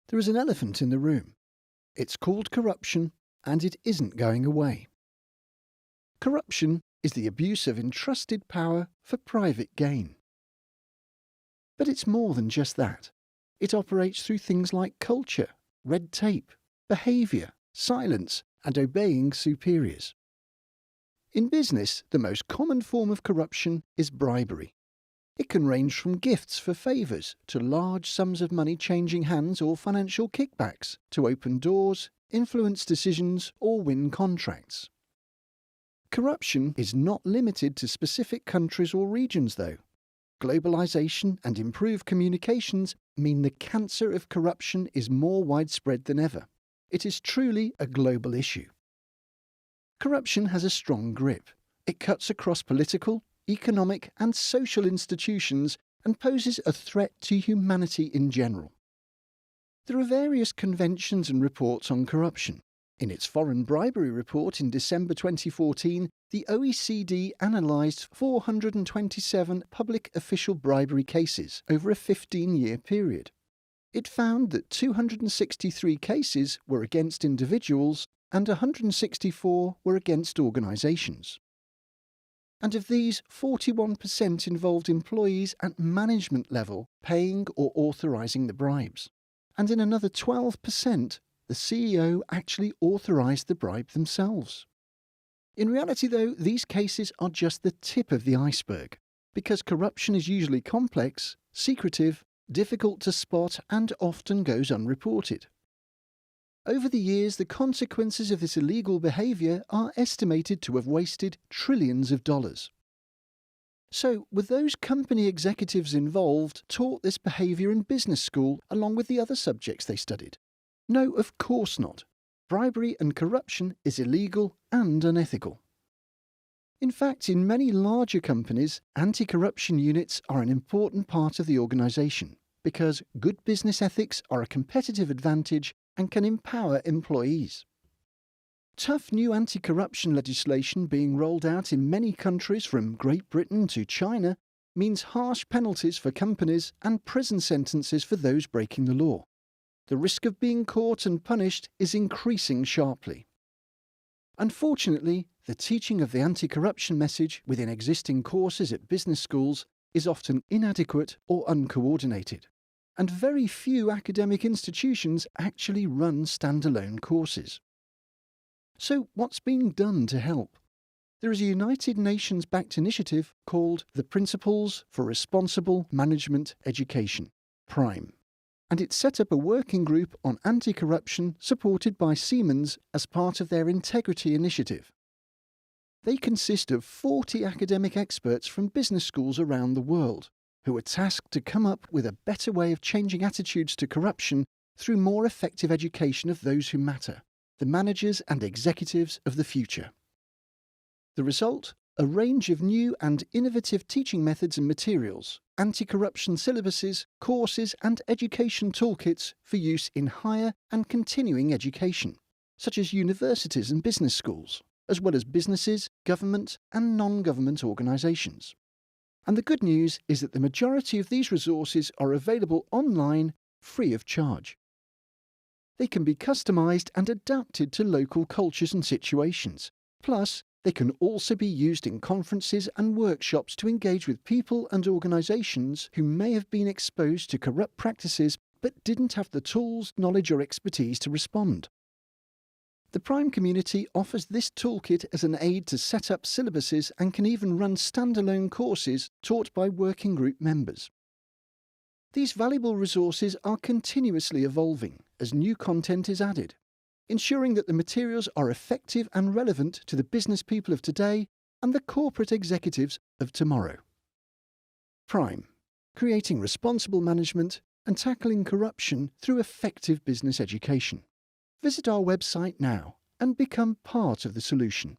There is an elephant in the room. It's called corruption, and it isn't going away. Corruption is the abuse of entrusted power for private gain. But it's more than just that. It operates through things like culture, red tape, behaviour, silence, and obeying superiors. In business, the most common form of corruption is bribery. It can range from gifts for favours to large sums of money changing hands or financial kickbacks to open doors, influence decisions, or win contracts. Corruption is not limited to specific countries or regions, though. Globalisation and improved communications mean the cancer of corruption is more widespread than ever. It is truly a global issue. Corruption has a strong grip. It cuts across political, economic and social institutions and poses a threat to humanity in general. There are various conventions and reports on corruption. In its foreign bribery report in December 2014, the OECD analysed 427 public official bribery cases over a 15-year period. It found that 263 cases were against individuals and 164 were against organisations. And of these, 41% involved employees at management level paying or authorising the bribes. And in another 12%, the CEO actually authorised the bribe themselves. In reality, though, these cases are just the tip of the iceberg, because corruption is usually complex, secretive, difficult to spot, and often goes unreported. Over the years, the consequences of this illegal behaviour are estimated to have wasted trillions of dollars. So, were those company executives involved taught this behaviour in business school along with the other subjects they studied? No, of course not. Bribery and corruption is illegal and unethical. In fact, in many larger companies, anti-corruption units are an important part of the organisation because good business ethics are a competitive advantage and can empower employees. Tough new anti-corruption legislation being rolled out in many countries from Great Britain to China means harsh penalties for companies and prison sentences for those breaking the law. The risk of being caught and punished is increasing sharply. Unfortunately, the teaching of the anti-corruption message within existing courses at business schools is often inadequate or uncoordinated, and very few academic institutions actually run standalone courses. So what's being done to help? There is a United Nations-backed initiative called the Principles for Responsible Management Education, PRIME, and it set up a working group on anti-corruption supported by Siemens as part of their Integrity Initiative. They consist of 40 academic experts from business schools around the world, who are tasked to come up with a better way of changing attitudes to corruption through more effective education of those who matter, the managers and executives of the future. The result? A range of new and innovative teaching methods and materials, anti-corruption syllabuses, courses and education toolkits for use in higher and continuing education, such as universities and business schools, as well as businesses, government and non-government organisations. And the good news is that the majority of these resources are available online free of charge. They can be customised and adapted to local cultures and situations. Plus, they can also be used in conferences and workshops to engage with people and organisations who may have been exposed to corrupt practices but didn't have the tools, knowledge or expertise to respond. The PRIME community offers this toolkit as an aid to set up syllabuses and can even run standalone courses taught by working group members. These valuable resources are continuously evolving as new content is added, ensuring that the materials are effective and relevant to the business people of today and the corporate executives of tomorrow. PRIME, creating responsible management and tackling corruption through effective business education. Visit our website now and become part of the solution.